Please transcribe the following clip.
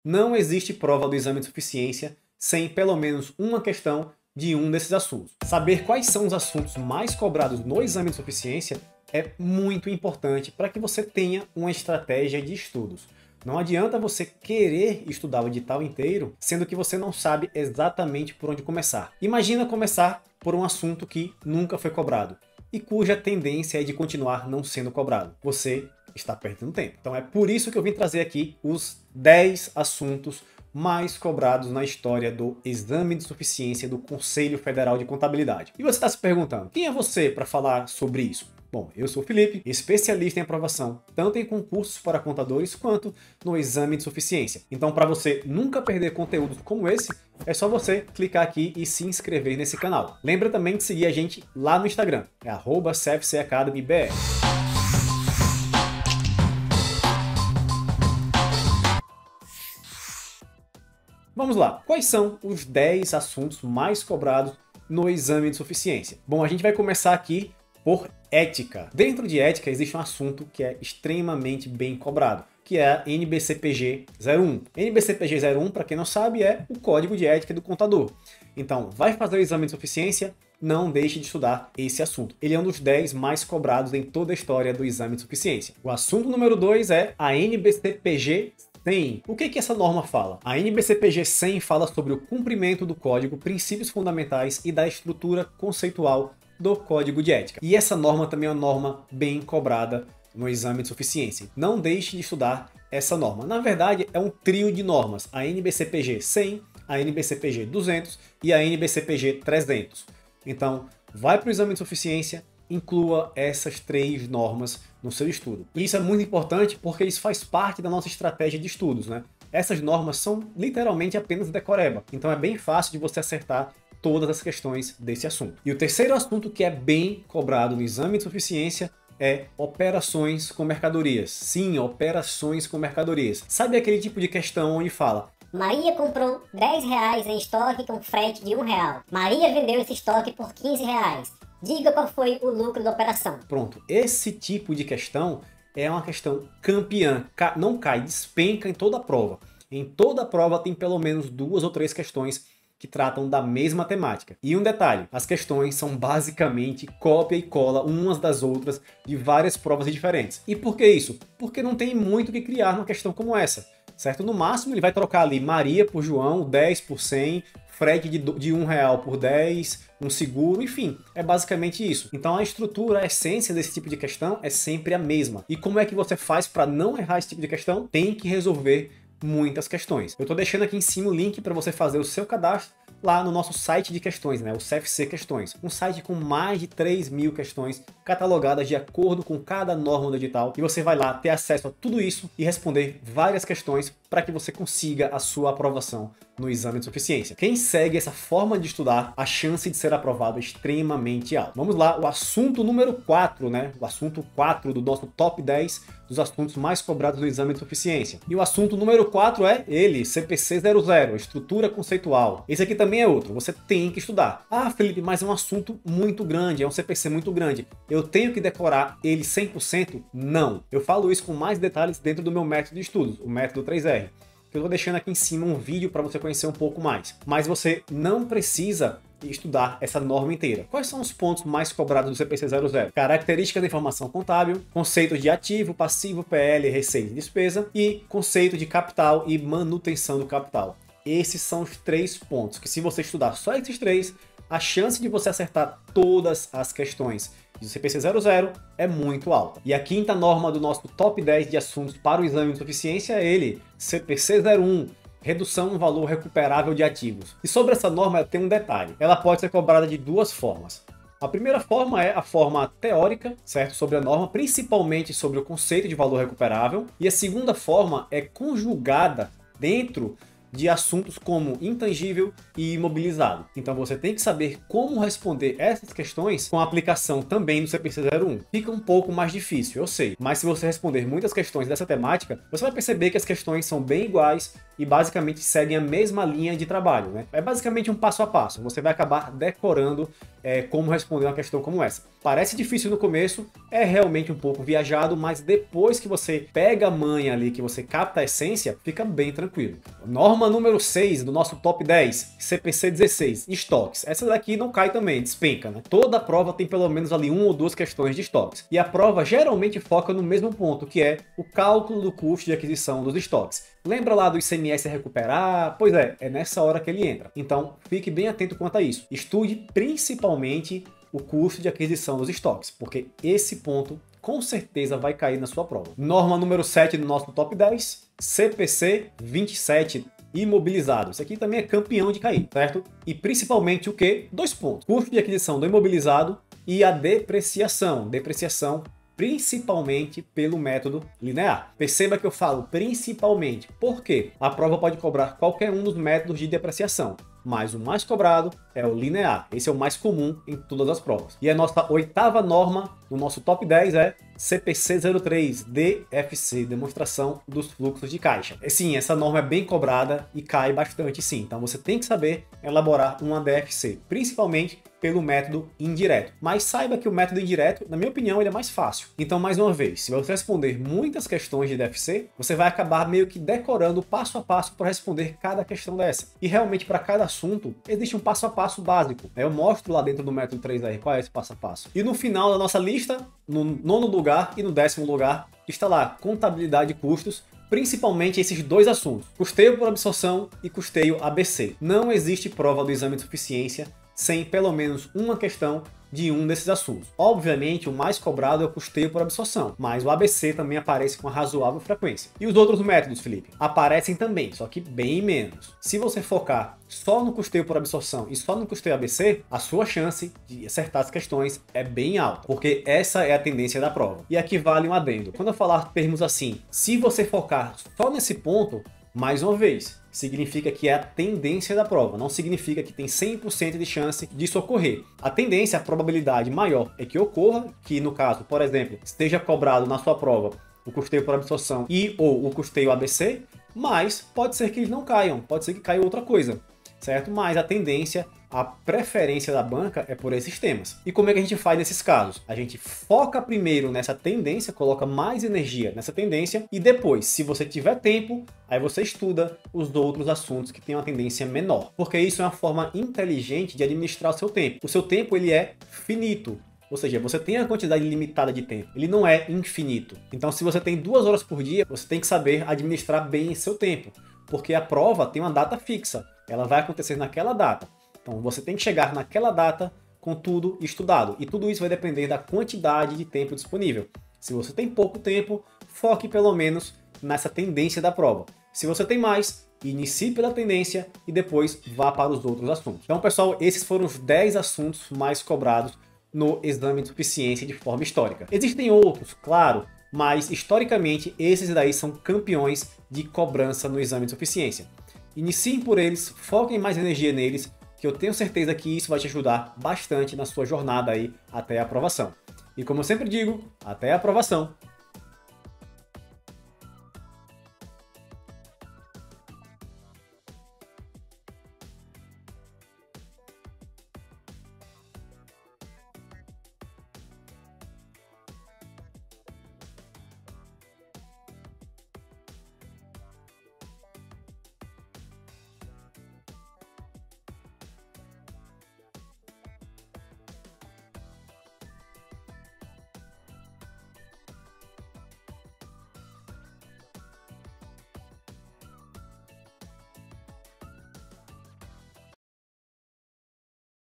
Não existe prova do exame de suficiência sem pelo menos uma questão de um desses assuntos. Saber quais são os assuntos mais cobrados no exame de suficiência é muito importante para que você tenha uma estratégia de estudos. Não adianta você querer estudar o edital inteiro, sendo que você não sabe exatamente por onde começar. Imagina começar por um assunto que nunca foi cobrado e cuja tendência é de continuar não sendo cobrado. Você está perdendo tempo. Então é por isso que eu vim trazer aqui os 10 assuntos mais cobrados na história do exame de suficiência do Conselho Federal de Contabilidade. E você está se perguntando, quem é você para falar sobre isso? Bom, eu sou o Felipe, especialista em aprovação, tanto em concursos para contadores quanto no exame de suficiência. Então, para você nunca perder conteúdos como esse, é só você clicar aqui e se inscrever nesse canal. Lembra também de seguir a gente lá no Instagram, é @CFCAcademyBR. Vamos lá, quais são os 10 assuntos mais cobrados no exame de suficiência? Bom, a gente vai começar aqui por ética. Dentro de ética existe um assunto que é extremamente bem cobrado, que é a NBCPG 01. NBCPG 01, para quem não sabe, é o Código de Ética do Contador. Então, vai fazer o exame de suficiência, não deixe de estudar esse assunto. Ele é um dos 10 mais cobrados em toda a história do exame de suficiência. O assunto número 2 é a NBCPG 100. O que essa norma fala? A NBCPG 100 fala sobre o cumprimento do código, princípios fundamentais e da estrutura conceitual do Código de Ética. E essa norma também é uma norma bem cobrada no exame de suficiência. Não deixe de estudar essa norma. Na verdade, é um trio de normas. A NBCPG 100, a NBCPG 200 e a NBCPG 300. Então, vai para o exame de suficiência, inclua essas 3 normas no seu estudo. E isso é muito importante porque isso faz parte da nossa estratégia de estudos, né? Essas normas são literalmente apenas decoreba. Então é bem fácil de você acertar todas as questões desse assunto. E o terceiro assunto que é bem cobrado no exame de suficiência é operações com mercadorias. Sim, operações com mercadorias. Sabe aquele tipo de questão onde fala: Maria comprou R$10 em estoque com frete de R$1. Maria vendeu esse estoque por R$15. Diga qual foi o lucro da operação. Pronto, esse tipo de questão é uma questão campeã. Não cai, despenca em toda a prova. Em toda a prova tem pelo menos 2 ou 3 questões que tratam da mesma temática. E um detalhe, as questões são basicamente cópia e cola umas das outras de várias provas diferentes. E por que isso? Porque não tem muito o que criar numa questão como essa, certo? No máximo ele vai trocar ali Maria por João, 10 por 100, frete de R$1 por 10, um seguro, enfim, é basicamente isso. Então a estrutura, a essência desse tipo de questão é sempre a mesma. E como é que você faz para não errar esse tipo de questão? Tem que resolver muitas questões. Eu estou deixando aqui em cima o link para você fazer o seu cadastro lá no nosso site de questões, né? O CFC Questões. Um site com mais de 3.000 questões catalogadas de acordo com cada norma do edital. E você vai lá ter acesso a tudo isso e responder várias questões para que você consiga a sua aprovação no exame de suficiência. Quem segue essa forma de estudar, a chance de ser aprovado é extremamente alta. Vamos lá, o assunto número 4, né? O assunto 4 do nosso top 10 dos assuntos mais cobrados no exame de suficiência. E o assunto número 4 é ele, CPC 00, estrutura conceitual. Esse aqui também é outro, você tem que estudar. Ah, Felipe, mas é um assunto muito grande, é um CPC muito grande. Eu tenho que decorar ele 100%? Não. Eu falo isso com mais detalhes dentro do meu método de estudos, o método 3R. Que eu estou deixando aqui em cima um vídeo para você conhecer um pouco mais. Mas você não precisa estudar essa norma inteira. Quais são os pontos mais cobrados do CPC 00? Características da informação contábil, conceitos de ativo, passivo, PL, receita e despesa e conceito de capital e manutenção do capital. Esses são os 3 pontos que, se você estudar só esses 3, a chance de você acertar todas as questões do CPC 00 é muito alta. E a quinta norma do nosso top 10 de assuntos para o exame de suficiência é ele, CPC 01, redução no valor recuperável de ativos. E sobre essa norma tem um detalhe, ela pode ser cobrada de 2 formas. A primeira forma é a forma teórica, certo? Sobre a norma, principalmente sobre o conceito de valor recuperável. E a segunda forma é conjugada dentro de assuntos como intangível e imobilizado. Então você tem que saber como responder essas questões com a aplicação também do CPC 01. Fica um pouco mais difícil, eu sei, mas se você responder muitas questões dessa temática, você vai perceber que as questões são bem iguais e basicamente seguem a mesma linha de trabalho, né? É basicamente um passo a passo, você vai acabar decorando como responder uma questão como essa. Parece difícil no começo, é realmente um pouco viajado, mas depois que você pega a manha ali, que você capta a essência, fica bem tranquilo. Norma número 6 do nosso top 10, CPC 16, estoques. Essa daqui não cai também, despenca, né? Toda prova tem pelo menos ali 1 ou 2 questões de estoques. E a prova geralmente foca no mesmo ponto, que é o cálculo do custo de aquisição dos estoques. Lembra lá do ICMS a recuperar? Pois é nessa hora que ele entra. Então, fique bem atento quanto a isso. Estude principalmente o custo de aquisição dos estoques, porque esse ponto com certeza vai cair na sua prova. Norma número 7 do nosso top 10, CPC 27, imobilizado. Isso aqui também é campeão de cair, certo? E principalmente o quê? 2 pontos. Custo de aquisição do imobilizado e a depreciação. Depreciação principalmente pelo método linear. Perceba que eu falo principalmente, porque a prova pode cobrar qualquer um dos métodos de depreciação, mas o mais cobrado é o linear. Esse é o mais comum em todas as provas. E a nossa 8ª norma no nosso top 10 é CPC 03, DFC, demonstração dos fluxos de caixa. Sim, essa norma é bem cobrada e cai bastante sim. Então você tem que saber elaborar uma DFC, principalmente pelo método indireto. Mas saiba que o método indireto, na minha opinião, ele é mais fácil. Então, mais uma vez, se você responder muitas questões de DFC, você vai acabar meio que decorando passo a passo para responder cada questão dessa. E realmente, para cada assunto, existe um passo a passo básico. Eu mostro lá dentro do método 3R qual é esse passo a passo. E no final da nossa lista, no 9º lugar e no 10º lugar, está lá contabilidade de custos, principalmente esses 2 assuntos, custeio por absorção e custeio ABC. Não existe prova do exame de suficiência sem pelo menos uma questão de um desses assuntos. Obviamente, o mais cobrado é o custeio por absorção, mas o ABC também aparece com uma razoável frequência. E os outros métodos, Felipe? Aparecem também, só que bem menos. Se você focar só no custeio por absorção e só no custeio ABC, a sua chance de acertar as questões é bem alta, porque essa é a tendência da prova. E aqui vale um adendo. Quando eu falar termos assim, se você focar só nesse ponto, mais uma vez, significa que é a tendência da prova, não significa que tem 100% de chance disso ocorrer. A tendência, a probabilidade maior é que ocorra, que no caso, por exemplo, esteja cobrado na sua prova o custeio por absorção e ou o custeio ABC, mas pode ser que eles não caiam, pode ser que caia outra coisa, certo? Mas a tendência, a preferência da banca é por esses temas. E como é que a gente faz nesses casos? A gente foca primeiro nessa tendência, coloca mais energia nessa tendência e depois, se você tiver tempo, aí você estuda os outros assuntos que têm uma tendência menor. Porque isso é uma forma inteligente de administrar o seu tempo. O seu tempo ele é finito. Ou seja, você tem a quantidade limitada de tempo, ele não é infinito. Então, se você tem 2 horas por dia, você tem que saber administrar bem seu tempo, porque a prova tem uma data fixa, ela vai acontecer naquela data. Então, você tem que chegar naquela data com tudo estudado, e tudo isso vai depender da quantidade de tempo disponível. Se você tem pouco tempo, foque pelo menos nessa tendência da prova. Se você tem mais, inicie pela tendência e depois vá para os outros assuntos. Então, pessoal, esses foram os 10 assuntos mais cobrados no exame de suficiência de forma histórica. Existem outros, claro, mas historicamente esses daí são campeões de cobrança no exame de suficiência. Iniciem por eles, foquem mais energia neles, que eu tenho certeza que isso vai te ajudar bastante na sua jornada aí até a aprovação. E como eu sempre digo, até a aprovação!